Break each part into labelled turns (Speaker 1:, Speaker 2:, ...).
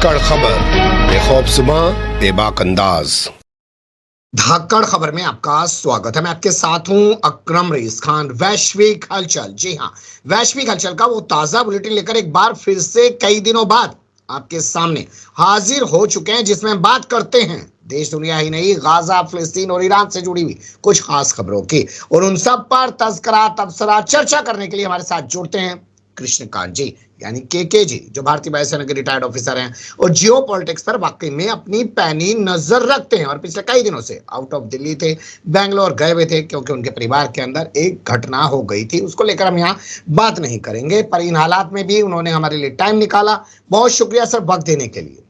Speaker 1: धाकड़ खबर, बेखौफज़ुबां, बेबाक अंदाज।
Speaker 2: धाकड़ खबर में आपका स्वागत है। मैं आपके साथ हूं अकरम रईस खान। वैश्विक हलचल, जी हां, वैश्विक हलचल का वो ताजा बुलेटिन लेकर एक बार फिर से कई दिनों बाद आपके सामने हाजिर हो चुके हैं, जिसमें बात करते हैं देश दुनिया ही नहीं, गाजा, फिलिस्तीन और ईरान से जुड़ी हुई कुछ खास खबरों की। और उन सब पर तज़किरा, तबसरा, चर्चा करने के लिए हमारे साथ जुड़ते हैं कृष्णकांत जी, यानी के जी, जो भारतीय वायुसेना के रिटायर्ड ऑफिसर हैं और जियो पॉलिटिक्स पर वाकई में अपनी पैनी नजर रखते हैं। और पिछले कई दिनों से आउट ऑफ दिल्ली थे, बेंगलोर गए हुए थे, क्योंकि उनके परिवार के अंदर एक घटना हो गई थी। उसको लेकर हम यहाँ बात नहीं करेंगे, पर इन हालात में भी उन्होंने हमारे लिए टाइम निकाला। बहुत शुक्रिया सर वक्त देने के लिए।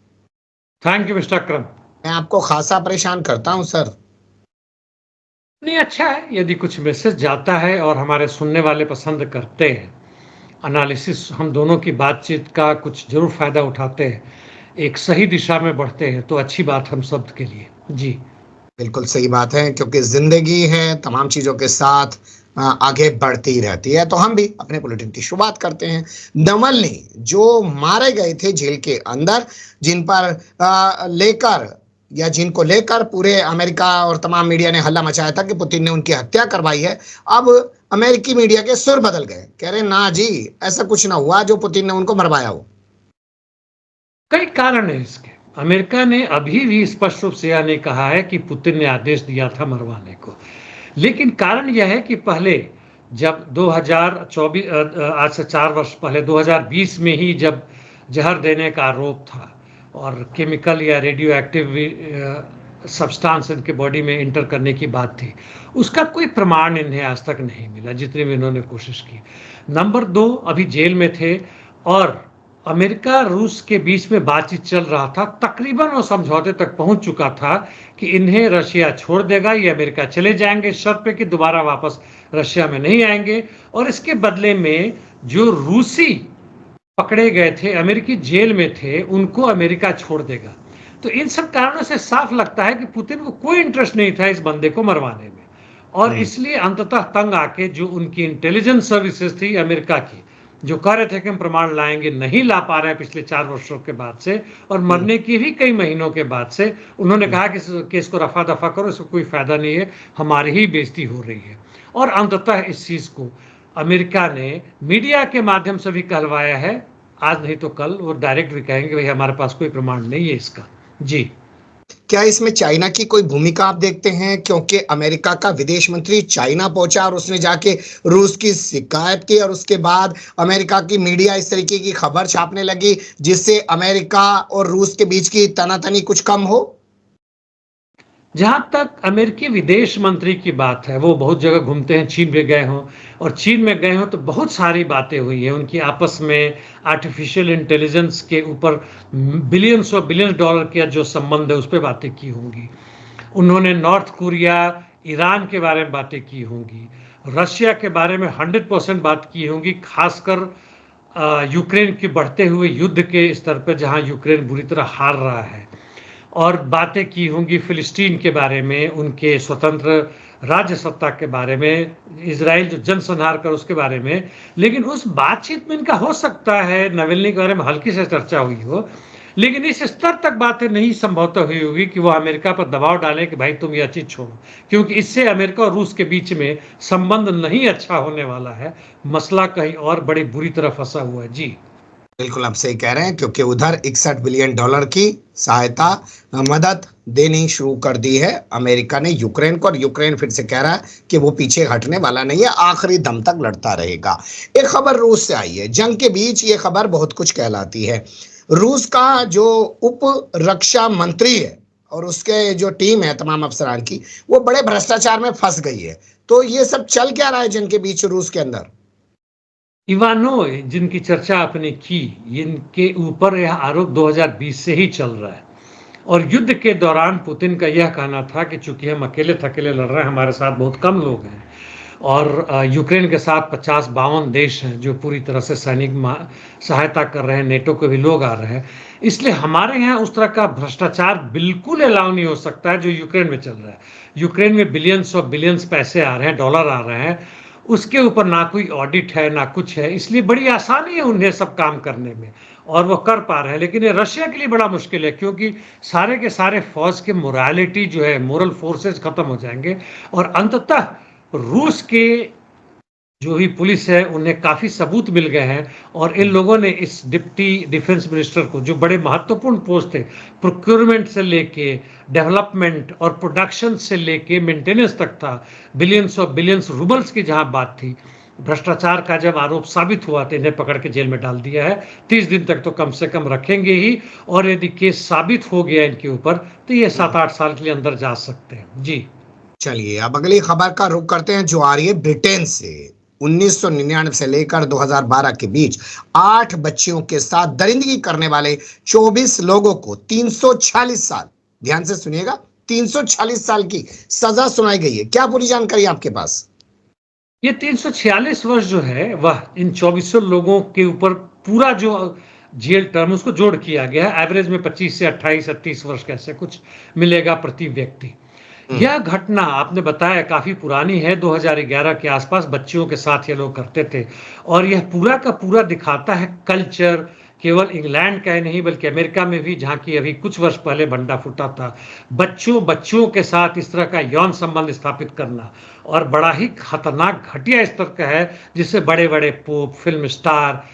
Speaker 3: थैंक यू मिस्टर अकरम।
Speaker 2: मैं आपको खासा परेशान करता हूँ सर।
Speaker 3: नहीं, अच्छा है यदि कुछ मैसेज जाता है और हमारे सुनने वाले पसंद करते हैं, एनालिसिस, हम दोनों की बातचीत का कुछ जरूर फायदा उठाते हैं, एक सही दिशा में बढ़ते हैं, तो अच्छी बात हम सब के लिए। जी
Speaker 2: बिल्कुल सही बात है, क्योंकि जिंदगी है, तमाम चीजों के साथ आगे बढ़ती रहती है। तो हम भी अपने बुलेटिन की शुरुआत करते हैं। नवल्नी जो मारे गए थे जेल के अंदर, जिन पर लेकर या जिनको लेकर पूरे अमेरिका और तमाम मीडिया ने हल्ला मचाया था कि पुतिन ने उनकी हत्या करवाई है, अब अमेरिकी मीडिया के सुर बदल गए, कह रहे ना जी, ऐसा कुछ ना हुआ जो पुतिन ने उनको मरवाया हो।
Speaker 3: कई कारण है इसके। अमेरिका ने अभी भी स्पष्ट रूप से यह नहीं कहा है कि पुतिन ने आदेश दिया था मरवाने को, लेकिन कारण यह है कि पहले जब 2024, आज से 4 वर्ष पहले 2020 में ही जब जहर देने का आरोप था और केमिकल या रेडियो एक्टिव सब्सटेंस इनके बॉडी में इंटर करने की बात थी, उसका कोई प्रमाण इन्हें आज तक नहीं मिला, जितनी भी इन्होंने कोशिश की। नंबर 2, अभी जेल में थे और अमेरिका रूस के बीच में बातचीत चल रहा था, तकरीबन वो समझौते तक पहुंच चुका था कि इन्हें रशिया छोड़ देगा, ये अमेरिका चले जाएंगे, शर्त पे कि दोबारा वापस रशिया में नहीं आएंगे, और इसके बदले में जो रूसी पकड़े गए थे, अमेरिकी जेल में थे, उनको अमेरिका छोड़ देगा। तो इन सब कारणों से साफ लगता है कि पुतिन को कोई इंटरेस्ट नहीं था इस बंदे को मरवाने में, और इसलिए अंततः तंग आके जो उनकी इंटेलिजेंस सर्विसेज थी अमेरिका की, जो कह रहे थे कि हम प्रमाण लाएंगे, नहीं ला पा रहे हैं पिछले 4 वर्षों के बाद से, और मरने की भी कई महीनों के बाद से, उन्होंने कहा कि इस केस को रफा दफा करो, इसको कोई फायदा नहीं है, हमारी ही बेइज्जती हो रही है। और अंततः इस चीज को अमेरिका ने मीडिया के माध्यम से भी कहलवाया है, आज नहीं तो कल वो डायरेक्ट भी कहेंगे भाई हमारे पास कोई प्रमाण नहीं है इसका। जी,
Speaker 2: क्या इसमें चाइना की कोई भूमिका आप देखते हैं? क्योंकि अमेरिका का विदेश मंत्री चाइना पहुंचा और उसने जाके रूस की शिकायत की, और उसके बाद अमेरिका की मीडिया इस तरीके की खबर छापने लगी जिससे अमेरिका और रूस के बीच की तनातनी कुछ कम हो।
Speaker 3: जहां तक अमेरिकी विदेश मंत्री की बात है, वो बहुत जगह घूमते हैं, चीन में गए हों, और चीन में गए हों तो बहुत सारी बातें हुई हैं उनकी आपस में, आर्टिफिशियल इंटेलिजेंस के ऊपर बिलियंस और बिलियंस डॉलर के जो संबंध है उस पर बातें की होंगी। उन्होंने नॉर्थ कोरिया, ईरान के बारे में बातें की होंगी, रशिया के बारे में 100% बात की होंगी, खासकर यूक्रेन के बढ़ते हुए युद्ध के स्तर पर जहां यूक्रेन बुरी तरह हार रहा है, और बातें की होंगी फिलिस्तीन के बारे में, उनके स्वतंत्र राज्य सत्ता के बारे में, इजराइल जो जनसंहार कर उसके बारे में। लेकिन उस बातचीत में इनका हो सकता है नवेल्नी के बारे में हल्की से चर्चा हुई हो, लेकिन इस स्तर तक बातें नहीं संभवतः हुई होगी कि वो अमेरिका पर दबाव डालें कि भाई तुम यह चीज छोड़ो, क्योंकि इससे अमेरिका और रूस के बीच में संबंध नहीं अच्छा होने वाला है, मसला कहीं और बड़ी बुरी तरह फंसा हुआ है। जी
Speaker 2: बिल्कुल आप सही कह रहे हैं, क्योंकि उधर $61 बिलियन की सहायता, मदद देनी शुरू कर दी है अमेरिका ने यूक्रेन को, और यूक्रेन फिर से कह रहा है कि वो पीछे हटने वाला नहीं है, आखिरी दम तक लड़ता रहेगा। एक खबर रूस से आई है, जंग के बीच ये खबर बहुत कुछ कहलाती है। रूस का जो उप रक्षा मंत्री है और उसके जो टीम है तमाम अफसरान की, वो बड़े भ्रष्टाचार में फंस गई है। तो ये सब चल क्या रहा है जंग के बीच रूस के अंदर?
Speaker 3: इवानोव, जिनकी चर्चा आपने की, इनके ऊपर यह आरोप 2020 से ही चल रहा है, और युद्ध के दौरान पुतिन का यह कहना था कि चूंकि हम अकेले थकेले लड़ रहे हैं, हमारे साथ बहुत कम लोग हैं, और यूक्रेन के साथ 50-52 देश हैं जो पूरी तरह से सैनिक सहायता कर रहे हैं, नेटो के भी लोग आ रहे हैं, इसलिए हमारे यहाँ उस तरह का भ्रष्टाचार बिल्कुल अलाउ नहीं हो सकता है जो यूक्रेन में चल रहा है। यूक्रेन में बिलियंस और बिलियंस पैसे आ रहे हैं, डॉलर आ रहे हैं, उसके ऊपर ना कोई ऑडिट है ना कुछ है, इसलिए बड़ी आसानी है उन्हें सब काम करने में और वो कर पा रहे हैं। लेकिन ये रशिया के लिए बड़ा मुश्किल है, क्योंकि सारे के सारे फौज के मोरालिटी जो है, मोरल फोर्सेस खत्म हो जाएंगे और अंततः रूस के जो भी पुलिस है उन्हें काफी सबूत मिल गए हैं और इन लोगों ने इस डिप्टी डिफेंस मिनिस्टर को, जो बड़े महत्वपूर्ण पोस्ट थे, प्रोक्योरमेंट से लेके डेवलपमेंट और प्रोडक्शन से लेके मेंटेनेंस तक था, बिलियंस ऑफ बिलियंस रूबल्स की जहां बात थी, भ्रष्टाचार का जब आरोप साबित हुआ तो इन्हें पकड़ के जेल में डाल दिया है। 30 दिन तक तो कम से कम रखेंगे ही, और यदि केस साबित हो गया इनके ऊपर तो ये 7-8 साल के लिए अंदर जा सकते हैं। जी
Speaker 2: चलिए अब अगली खबर का रुख करते हैं, जो आ रही है ब्रिटेन से। 1999 से लेकर 2012 के बीच 8 बच्चियों के साथ दरिंदगी करने वाले 24 लोगों को 346 साल, ध्यान से सुनिएगा, 346 साल की सजा सुनाई गई है। क्या पूरी जानकारी आपके पास?
Speaker 3: ये 346 वर्ष जो है वह इन 2400 लोगों के ऊपर पूरा जो जेल टर्म उसको जोड़ किया गया है। एवरेज में 25 से 28-30 वर्ष कैसे कुछ मिलेगा प्रति व्यक्ति। यह घटना आपने बताया काफी पुरानी है, 2011 के आसपास बच्चियों के साथ ये लोग करते थे और यह पूरा का पूरा दिखाता है कल्चर, केवल इंग्लैंड का ही नहीं बल्कि अमेरिका में भी, जहाँ की अभी कुछ वर्ष पहले भंडा फूटा था। बच्चों के साथ इस तरह का यौन संबंध स्थापित करना और बड़ा ही खतरनाक घटिया स्तर का है, जिससे बड़े बड़े pope, film star,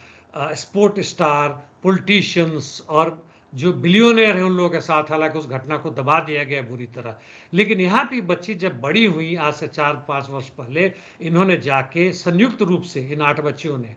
Speaker 3: sport star, politicians और जो बिलियनर है उन लोगों के साथ, हालांकि उस घटना को दबा दिया गया बुरी तरह। लेकिन यहाँ की बच्ची जब बड़ी हुई आज से 4-5 वर्ष पहले, इन्होंने जाके संयुक्त रूप से, इन 8 बच्चियों ने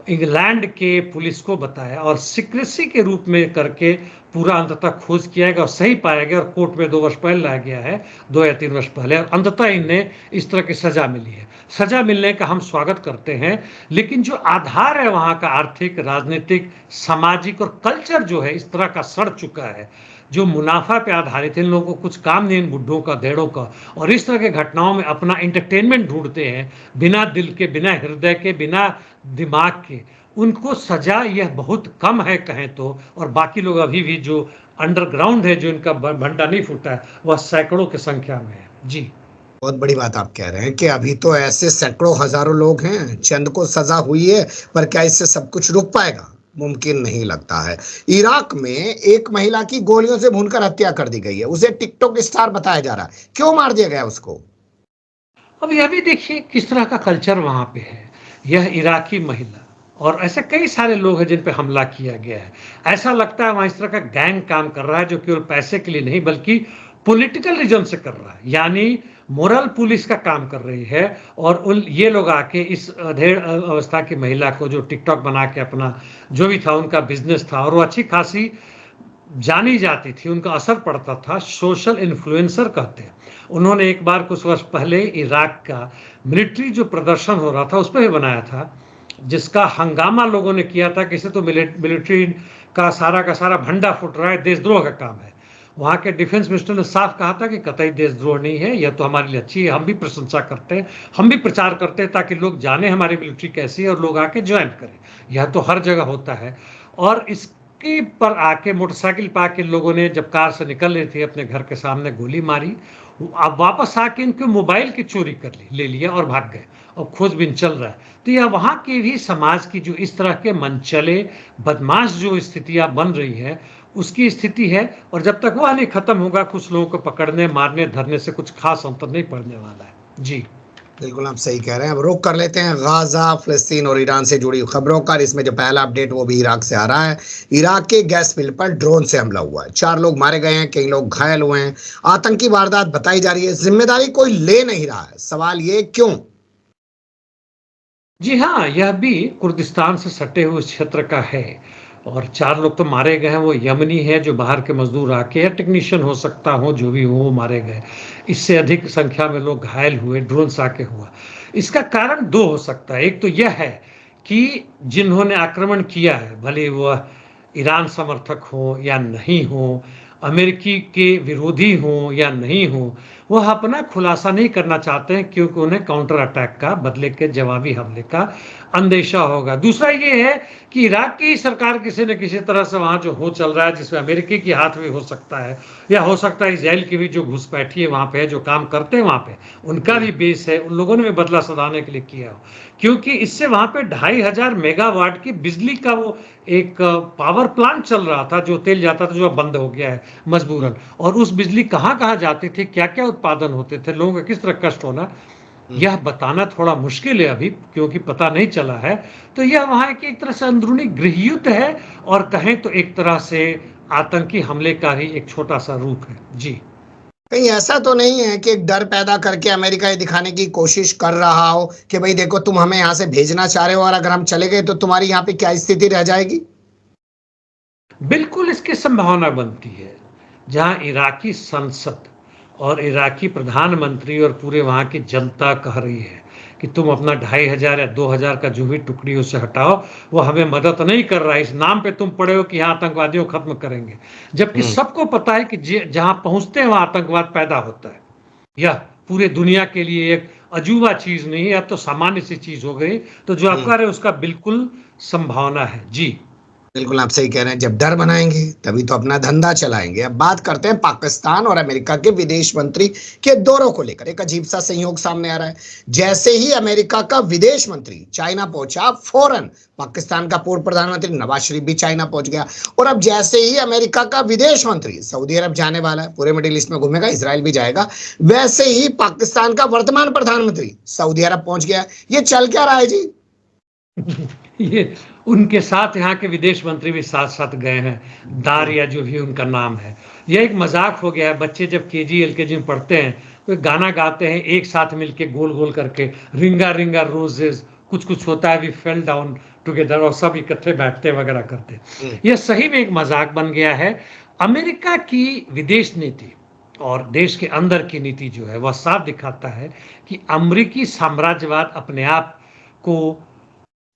Speaker 3: इंग्लैंड के पुलिस को बताया और सिक्रेसी के रूप में करके पूरा अंततः खोज किया गया और सही पाया गया और कोर्ट में 2 वर्ष पहले लाया गया है, 2 या 3 वर्ष पहले, और अंततः इन्हें इस तरह की सजा मिली है। सजा मिलने का हम स्वागत करते हैं, लेकिन जो आधार है वहाँ का आर्थिक, राजनीतिक, सामाजिक और कल्चर जो है इस तरह का सड़ चुका है, जो मुनाफा पे आधारित है। इन लोगों को कुछ काम नहीं इन बुड्ढों का, धेड़ों का, और इस तरह के घटनाओं में अपना एंटरटेनमेंट ढूंढते हैं, बिना दिल के, बिना हृदय के, बिना दिमाग के। उनको सजा यह बहुत कम है कहें तो, और बाकी लोग अभी भी जो अंडरग्राउंड है, जो इनका भंडा नहीं फूटा है, वह सैकड़ों की संख्या में है। जी
Speaker 2: बहुत बड़ी बात आप कह रहे हैं कि अभी तो ऐसे सैकड़ों हजारों लोग हैं, चंद को सजा हुई है, पर क्या इससे सब कुछ रुक पाएगा? मुमकिन नहीं लगता है। इराक में एक महिला की गोलियों से भूनकर हत्या कर दी गई है, उसे टिकटॉक स्टार बताया जा रहा है। क्यों मार दिया गया उसको?
Speaker 3: अब यह भी देखिए किस तरह का कल्चर वहां पे है। यह इराकी महिला और ऐसे कई सारे लोग हैं जिन पे हमला किया गया है। ऐसा लगता है वहां इस तरह का गैंग काम कर रहा है, जो केवल पैसे के लिए नहीं बल्कि पॉलिटिकल रीजन से कर रहा है, यानी मोरल पुलिस का काम कर रही है। और ये लोग आके इस अधेड़ अवस्था की महिला को, जो टिकटॉक बना के अपना जो भी था उनका बिजनेस था और वो अच्छी खासी जानी जाती थी, उनका असर पड़ता था, सोशल इन्फ्लुएंसर कहते हैं। उन्होंने एक बार कुछ वर्ष पहले इराक का मिलिट्री जो प्रदर्शन हो रहा था उस पर भी बनाया था, जिसका हंगामा लोगों ने किया था कि इसे तो मिलिट्री का सारा भंडा फूट रहा है, देशद्रोह का काम है। वहाँ के डिफेंस मिनिस्टर ने साफ कहा था कि कतई देशद्रोह नहीं है, यह तो हमारे लिए अच्छी है, हम भी प्रशंसा करते हैं, हम भी प्रचार करते हैं ताकि लोग जाने हमारी मिलिट्री कैसी है और लोग आके ज्वाइन करें। यह तो हर जगह होता है। और इसके पर आके मोटरसाइकिल पर आके लोगों ने, जब कार से निकल रही थी, अपने घर के सामने गोली मारी। अब वापस आके इनके मोबाइल की चोरी कर ले लिया और भाग गए, और खोजबीन चल रहा है। तो यह वहाँ के भी समाज की जो इस तरह के मनचले बदमाश जो स्थितियाँ बन रही है उसकी स्थिति है। और जब तक वह नहीं खत्म होगा, कुछ लोगों को पकड़ने, मारने, धरने से कुछ खास अंतर नहीं पड़ने वाला है। जी
Speaker 2: बिल्कुल आप सही कह रहे हैं। अब रुक कर लेते हैं गाजा, फिलिस्तीन और ईरान से जुड़ी खबरों का। इसमें जो पहला अपडेट वो भी इराक से आ रहा है। इराक के गैस मिल पर ड्रोन से हमला हुआ है, 4 लोग मारे गए हैं, कई लोग घायल हुए हैं। आतंकी वारदात बताई जा रही है, जिम्मेदारी कोई ले नहीं रहा है। सवाल ये क्यों?
Speaker 3: जी हाँ, यह भी कुर्दिस्तान से सटे हुए क्षेत्र का है और 4 लोग तो मारे गए हैं। वो यमनी है जो बाहर के मजदूर आके, या टेक्नीशियन हो सकता हो, जो भी हो, वो मारे गए। इससे अधिक संख्या में लोग घायल हुए, ड्रोन से आके हुआ। इसका कारण 2 हो सकता है। एक तो यह है कि जिन्होंने आक्रमण किया है, भले वह ईरान समर्थक हो या नहीं हो, अमेरिकी के विरोधी हों या नहीं हों, वह अपना खुलासा नहीं करना चाहते हैं क्योंकि उन्हें काउंटर अटैक का, बदले के जवाबी हमले का अंदेशा होगा। दूसरा ये है कि इराक की सरकार किसी न किसी तरह से वहाँ जो हो चल रहा है, जिसमें अमेरिकी की हाथ भी हो सकता है, या हो सकता है इजराइल की भी जो घुसपैठी है वहाँ पे, जो काम करते हैं वहाँ पे, उनका भी बेस है, उन लोगों ने भी बदला सधाने के लिए किया हो। क्योंकि इससे वहाँ पे 2500 मेगावाट की बिजली का वो एक पावर प्लांट चल रहा था, जो तेल जाता था, जो अब बंद हो गया है मजबूरन। और उस बिजली कहाँ कहाँ जाती थी, क्या क्या उत्पादन होते थे, लोगों का किस तरह कष्ट होना, यह बताना थोड़ा मुश्किल है अभी, क्योंकि पता नहीं चला है। तो यह वहाँ की एक तरह से अंदरूनी गृहयुद्ध है, और कहें तो एक तरह से आतंकी हमले का ही एक छोटा सा रूप है। जी।
Speaker 2: कहीं ऐसा तो नहीं है कि एक डर पैदा करके अमेरिका ये दिखाने की कोशिश कर रहा हो कि भाई देखो, तुम हमें यहाँ से भेजना चाह रहे हो और अगर हम चले गए तो तुम्हारी यहाँ पे क्या स्थिति रह जाएगी?
Speaker 3: बिल्कुल इसकी संभावना बनती है। जहां इराकी संसद और इराकी प्रधानमंत्री और पूरे वहां की जनता कह रही है कि तुम अपना 2500 या 2000 का जो भी टुकड़ी उसे हटाओ, वो हमें मदद नहीं कर रहा है। इस नाम पे तुम पड़े हो कि यहाँ आतंकवादियों को खत्म करेंगे, जबकि सबको पता है कि जहां पहुंचते हैं वहां आतंकवाद पैदा होता है। यह पूरे दुनिया के लिए एक अजूबा चीज नहीं है, अब तो सामान्य सी चीज हो गई। तो जो आप कह रहे हैं उसका बिल्कुल संभावना है। जी।
Speaker 2: बिल्कुल आप सही कह रहे हैं, जब डर बनाएंगे तभी तो अपना धंधा चलाएंगे। अब बात करते हैं पाकिस्तान और अमेरिका के विदेश मंत्री के दौरों को लेकर। एक अजीब सा संयोग सामने आ रहा है। जैसे ही अमेरिका का विदेश मंत्री चाइना पहुंचा, फौरन पाकिस्तान का पूर्व प्रधानमंत्री नवाज शरीफ भी चाइना पहुंच गया। और अब जैसे ही अमेरिका का विदेश मंत्री सऊदी अरब जाने वाला है, पूरे मिडिल ईस्ट में घूमेगा, इसराइल भी जाएगा, वैसे ही पाकिस्तान का वर्तमान प्रधानमंत्री सऊदी अरब पहुंच गया। ये चल क्या रहा है जी?
Speaker 3: ये उनके साथ यहाँ के विदेश मंत्री भी साथ साथ गए हैं, दार या जो भी उनका नाम है। यह एक मजाक हो गया है। बच्चे जब केजी एलकेजी में पढ़ते हैं तो एक गाना गाते हैं एक साथ मिलके गोल गोल करके, रिंगा रिंगा रोजेस, कुछ कुछ होता है, वी फेल डाउन टुगेदर, और सब इकट्ठे बैठते वगैरह करते। यह सही में एक मजाक बन गया है। अमेरिका की विदेश नीति और देश के अंदर की नीति जो है वह साफ दिखाता है कि अमेरिकी साम्राज्यवाद अपने आप को,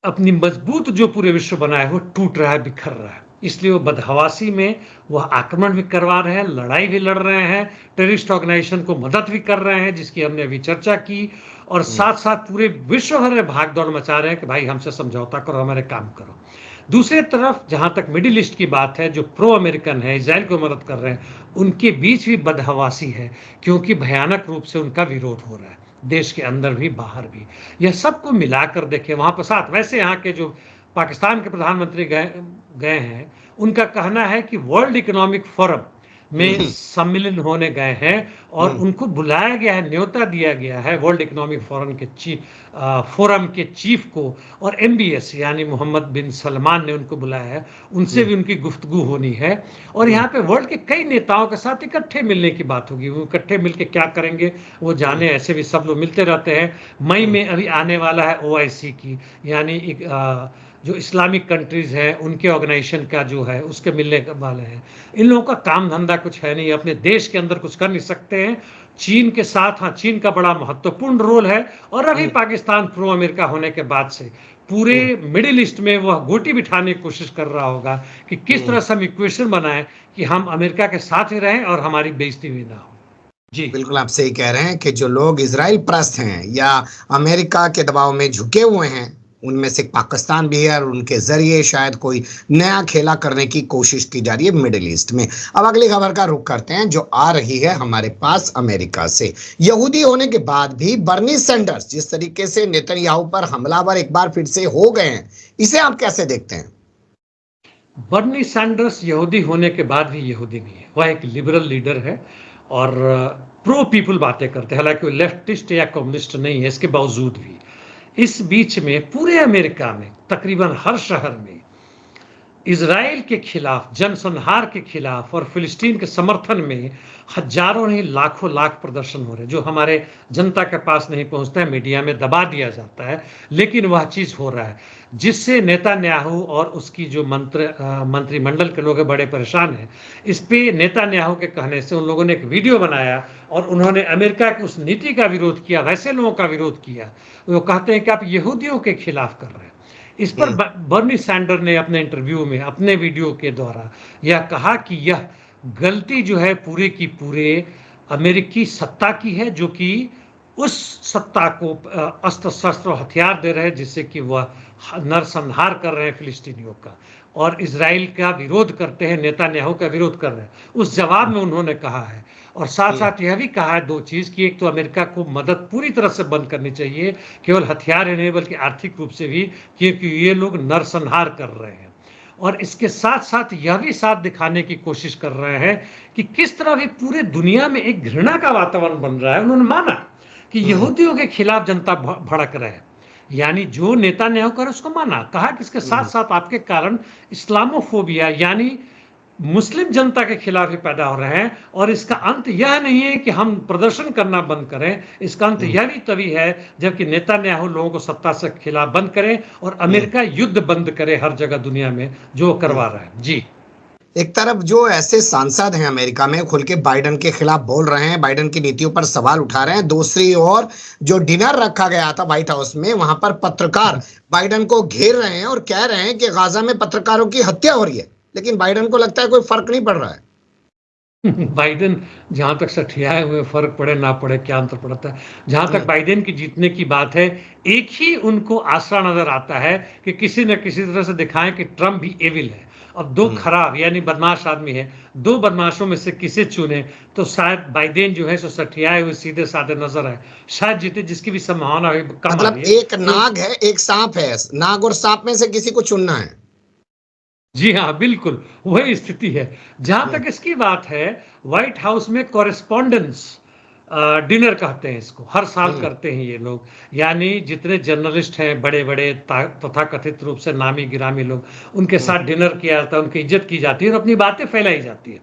Speaker 3: अपनी मजबूत जो पूरे विश्व बना है, वो टूट रहा है, बिखर रहा है। इसलिए वो बदहवासी में वह आक्रमण भी करवा रहे हैं, लड़ाई भी लड़ रहे हैं, टेररिस्ट ऑर्गेनाइजेशन को मदद भी कर रहे हैं, जिसकी हमने अभी चर्चा की, और साथ साथ पूरे विश्व भर में भाग दौड़ मचा रहे हैं कि भाई हमसे समझौता करो, हमारे काम करो। दूसरी तरफ जहां तक मिडिल ईस्ट की बात है, जो प्रो अमेरिकन है, इजराइल को मदद कर रहे हैं, उनके बीच भी बदहवासी है, क्योंकि भयानक रूप से उनका विरोध हो रहा है, देश के अंदर भी बाहर भी। यह सबको मिलाकर देखें वहां पर साथ, वैसे यहाँ के जो पाकिस्तान के प्रधानमंत्री गए हैं, उनका कहना है कि वर्ल्ड इकोनॉमिक फोरम में सम्मिलन होने गए हैं, और उनको बुलाया गया है, न्योता दिया गया है वर्ल्ड इकोनॉमिक फोरम के चीफ को, और MBS यानी मोहम्मद बिन सलमान ने उनको बुलाया है, उनसे भी उनकी गुफ्तगू होनी है। और यहाँ पे वर्ल्ड के कई नेताओं के साथ इकट्ठे मिलने की बात होगी। वो इकट्ठे मिलके क्या करेंगे वो जाने, ऐसे भी सब लोग मिलते रहते हैं। मई में अभी आने वाला है OIC की, यानी जो इस्लामिक कंट्रीज हैं उनके ऑर्गेनाइजेशन का जो है, उसके मिलने वाले हैं। इन लोगों का काम धंधा कुछ है नहीं, अपने देश के अंदर कुछ कर नहीं सकते हैं। चीन के साथ, हाँ, चीन का बड़ा महत्वपूर्ण रोल है, और अभी पाकिस्तान प्रो अमेरिका होने के बाद से पूरे मिडिल ईस्ट में वह गोटी बिठाने की कोशिश कर रहा होगा कि किस तरह से हम इक्वेशन बनाएं कि हम अमेरिका के साथ ही रहें और हमारी बेइज्जती भी ना हो। जी
Speaker 2: बिल्कुल आप सही कह रहे हैं कि जो लोग इजराइल परस्त हैं या अमेरिका के दबाव में झुके हुए हैं, उनमें से पाकिस्तान भी है, और उनके जरिए शायद कोई नया खेला करने की कोशिश की जा रही है मिडिल ईस्ट में। अब अगली खबर का रुख करते हैं, जो आ रही है हमारे पास अमेरिका से। यहूदी होने के बाद भी बर्नी सैंडर्स जिस तरीके से नेतन्याहू पर हमलावर एक बार फिर से हो गए हैं, इसे आप कैसे देखते हैं?
Speaker 3: बर्नी सैंडर्स यहूदी होने के बाद भी यहूदी नहीं है, वह एक लिबरल लीडर है और प्रो पीपल बातें करते हैं, हालांकि वो लेफ्टिस्ट या कम्युनिस्ट नहीं है। इसके बावजूद भी इस बीच में पूरे अमेरिका में तकरीबन हर शहर में इजराइल के खिलाफ, जनसंहार के खिलाफ और फिलिस्तीन के समर्थन में हजारों नहीं लाखों लाख प्रदर्शन हो रहे, जो हमारे जनता के पास नहीं पहुंचता है, मीडिया में दबा दिया जाता है, लेकिन वह चीज हो रहा है, जिससे नेतान्याहू और उसकी जो मंत्रिमंडल के लोग बड़े परेशान हैं। इस पे नेतान्याहू के कहने से उन लोगों ने एक वीडियो बनाया और उन्होंने अमेरिका की उस नीति का विरोध किया, वैसे लोगों का विरोध किया। वो कहते हैं कि आप यहूदियों के खिलाफ कर रहे हैं। इस पर बर्नी सैंडर ने अपने इंटरव्यू में, अपने वीडियो के द्वारा यह कहा कि यह गलती जो है पूरे की पूरे अमेरिकी सत्ता की है, जो कि उस सत्ता को अस्त्र शस्त्र और हथियार दे रहे हैं जिससे कि वह नरसंहार कर रहे हैं फिलिस्तीनियों का, और इजराइल का विरोध करते हैं, नेतान्याहू का विरोध कर रहे हैं। उस जवाब में उन्होंने कहा है, और साथ साथ यह भी कहा है दो चीज कि एक तो अमेरिका को मदद पूरी तरह से बंद करनी चाहिए, केवल हथियार ही नहीं बल्कि आर्थिक रूप से भी, क्योंकि ये लोग नरसंहार कर रहे हैं। और इसके साथ साथ यह भी साथ दिखाने की कोशिश कर रहे हैं कि किस तरह भी पूरे दुनिया में एक घृणा का वातावरण बन रहा है। उन्होंने माना कि यहूदियों के खिलाफ जनता भड़क रहे हैं, यानी जो नेतान्याहू कर उसको माना, कहा कि इसके साथ साथ आपके कारण इस्लामोफोबिया यानी मुस्लिम जनता के खिलाफ ही पैदा हो रहे हैं, और इसका अंत यह नहीं है कि हम प्रदर्शन करना बंद करें, इसका अंत यह भी तभी है जबकि नेतान्याहू लोगों को सत्ता से खिलाफ बंद करें और अमेरिका युद्ध बंद करे हर जगह दुनिया में जो करवा रहा है। जी,
Speaker 2: एक तरफ जो ऐसे सांसद हैं अमेरिका में खुल के बाइडेन के खिलाफ बोल रहे हैं, बाइडेन की नीतियों पर सवाल उठा रहे हैं, दूसरी ओर जो डिनर रखा गया था व्हाइट हाउस में, वहां पर पत्रकार बाइडेन को घेर रहे हैं और कह रहे हैं कि गाजा में पत्रकारों की हत्या हो रही है, लेकिन बाइडेन को लगता है कोई फर्क नहीं पड़ रहा है।
Speaker 3: बाइडेन जहां तक सठियाए हुए फर्क पड़े ना पड़े क्या अंतर पड़ता है। जहां तक बाइडेन की जीतने की बात है, एक ही उनको आसरा नजर आता है कि किसी न किसी तरह से दिखाएं कि ट्रंप भी एविल है। अब दो खराब यानी बदमाश आदमी है, दो बदमाशों में से किसे चुने तो शायद बाइडेन जो है सो सठियाए हुए सीधे साधे नजर आए, शायद जीते, जिसकी भी संभावना है कम आ
Speaker 2: मतलब
Speaker 3: रही है।
Speaker 2: एक नाग है एक सांप है, नाग और सांप में से किसी को चुनना है।
Speaker 3: जी हाँ, बिल्कुल वही स्थिति है। जहां तक इसकी बात है, व्हाइट हाउस में कॉरेस्पॉन्डेंस डिनर कहते हैं इसको, हर साल करते हैं ये लोग, यानी जितने जर्नलिस्ट हैं बड़े बड़े तथा कथित रूप से नामी गिरामी लोग, उनके साथ डिनर किया जाता है, उनकी इज्जत की जाती है और अपनी बातें फैलाई जाती है।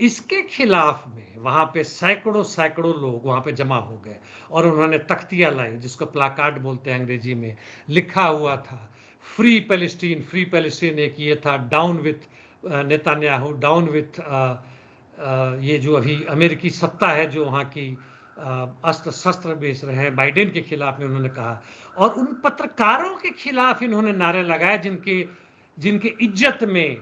Speaker 3: इसके खिलाफ में वहां पे सैकड़ों सैकड़ों लोग वहां पे जमा हो गए और उन्होंने तख्तियां लाई, जिसको प्लाकार्ड बोलते हैं अंग्रेजी में, लिखा हुआ था फ्री पैलेस्टीन, फ्री पैलेस्टीन। एक ये था down with Netanyahu, down with ये जो अभी अमेरिकी सत्ता है जो वहाँ की अस्त्र शस्त्र बेच रहे हैं, बाइडेन के खिलाफ में उन्होंने कहा। और उन पत्रकारों के खिलाफ इन्होंने नारे लगाए जिनके इज्जत में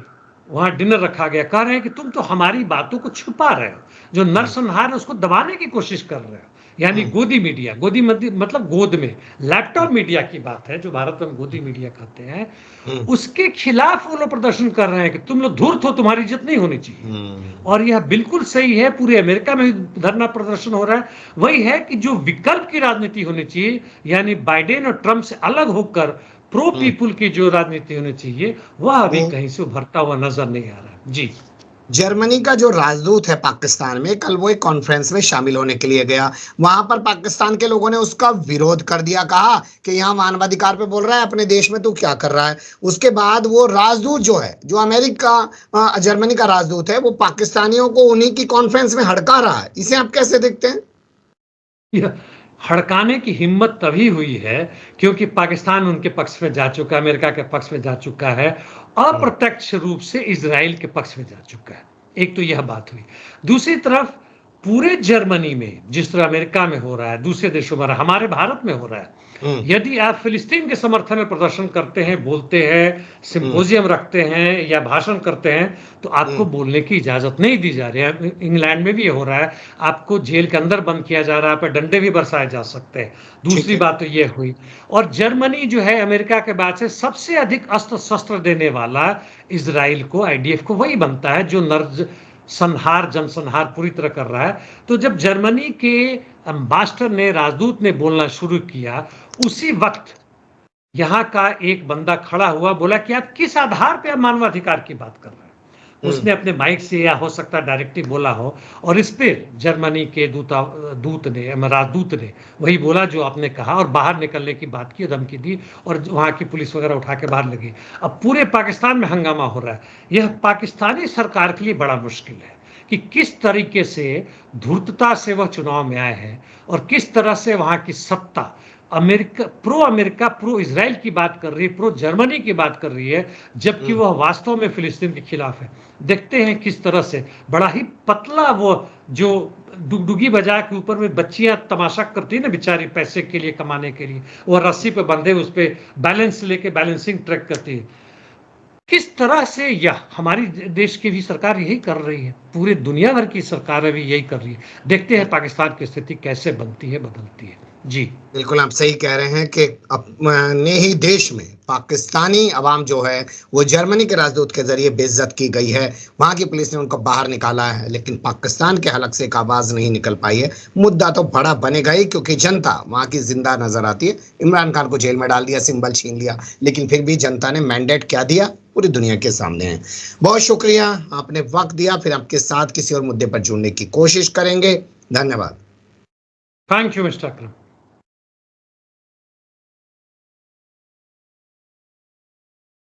Speaker 3: वहां डिनर रखा गया। कह रहे हैं कि तुम तो हमारी बातों को छुपा रहे हो, जो नरसंहार है उसको दबाने की कोशिश कर रहे हो, यानी गोदी मीडिया, गोदी मतलब गोद में लैपटॉप मीडिया की बात है, जो भारत में गोदी मीडिया कहते हैं, उसके खिलाफ वो लोग प्रदर्शन कर रहे हैं कि तुम लोग धूर्त हो, तुम्हारी इज्जत नहीं होनी चाहिए। और यह बिल्कुल सही है, पूरे अमेरिका में धरना प्रदर्शन हो रहा है। वही है कि जो विकल्प की राजनीति होनी चाहिए, यानी बाइडेन और ट्रंप से अलग होकर प्रो पीपुल की जो राजनीति होनी चाहिए, वह अभी कहीं से उभरता हुआ नजर नहीं आ रहा। जी,
Speaker 2: जर्मनी का जो राजदूत है पाकिस्तान में, कल वो एक कॉन्फ्रेंस में शामिल होने के लिए गया, वहां पर पाकिस्तान के लोगों ने उसका विरोध कर दिया, कहा कि यहाँ मानवाधिकार पे बोल रहा है, अपने देश में तू क्या कर रहा है। उसके बाद वो राजदूत जो है, जो अमेरिका जर्मनी का राजदूत है, वो पाकिस्तानियों को उन्हीं की कॉन्फ्रेंस में हड़का रहा है। इसे आप कैसे देखते हैं?
Speaker 3: हड़काने की हिम्मत तभी हुई है क्योंकि पाकिस्तान उनके पक्ष में जा चुका है, अमेरिका के पक्ष में जा चुका है, अप्रत्यक्ष रूप से इजराइल के पक्ष में जा चुका है। एक तो यह बात हुई। दूसरी तरफ पूरे जर्मनी में जिस तरह अमेरिका में हो रहा है, दूसरे देशों में, हमारे भारत में हो रहा है, यदि आप फिलिस्तीन के समर्थन में प्रदर्शन करते हैं, बोलते हैं, सिंपोजियम रखते हैं या भाषण करते हैं, तो आपको बोलने की इजाजत नहीं दी जा रही है। इंग्लैंड में भी ये हो रहा है, आपको जेल के अंदर बंद किया जा रहा है, आप पर डंडे भी बरसाए जा सकते हैं। दूसरी बात तो ये हुई। और जर्मनी जो है अमेरिका के बाद से सबसे अधिक अस्त्र शस्त्र देने वाला इजराइल को, IDF को वही बनता है जो जनसंहार पूरी तरह कर रहा है। तो जब जर्मनी के एम्बेसडर ने, राजदूत ने बोलना शुरू किया, उसी वक्त यहां का एक बंदा खड़ा हुआ, बोला कि आप किस आधार पे आप मानवाधिकार की बात कर रहे हैं। उसने अपने माइक से या हो सकता है डायरेक्टली बोला हो, और इस पे जर्मनी के राजदूत ने वही बोला जो आपने कहा, और बाहर निकलने की बात की, धमकी दी, और वहां की पुलिस वगैरह उठा के बाहर लगी। अब पूरे पाकिस्तान में हंगामा हो रहा है। यह पाकिस्तानी सरकार के लिए बड़ा मुश्किल है कि किस तरीके से धूर्तता से वह चुनाव में आए हैं और किस तरह से वहां की सत्ता अमेरिका, प्रो इजराइल की बात कर रही है, प्रो जर्मनी की बात कर रही है, जबकि वह वास्तव में फिलिस्तीन के खिलाफ है। देखते हैं किस तरह से बड़ा ही पतला वो जो डुगडुगी बजा के ऊपर में बच्चियां तमाशा करती है ना बेचारी, पैसे के लिए, कमाने के लिए, वो रस्सी पे बंधे उस पे बैलेंस लेके बैलेंसिंग ट्रैक करती है। किस तरह से यह हमारी देश की भी सरकार यही कर रही है, पूरे दुनिया भर की सरकारें भी यही कर रही है। देखते हैं पाकिस्तान की स्थिति कैसे बनती है, बदलती है। जी।
Speaker 2: बिल्कुल आप सही कह रहे हैं कि अपने ही देश में पाकिस्तानी अवाम जो है वो जर्मनी के राजदूत के जरिए बेइज्जत की गई है। वहां की पुलिस ने उनको बाहर निकाला है, लेकिन पाकिस्तान के हलक से एक आवाज नहीं निकल पाई है। मुद्दा तो बड़ा बनेगा ही, क्योंकि जनता वहां की जिंदा नजर आती है। इमरान खान को जेल में डाल दिया, सिंबल छीन लिया, लेकिन फिर भी जनता ने मैंडेट क्या दिया, पूरी दुनिया के सामने है। बहुत शुक्रिया, आपने वक्त दिया। फिर आपके साथ किसी और मुद्दे पर जुड़ने की कोशिश करेंगे। धन्यवाद।
Speaker 3: Thank you mister Akram.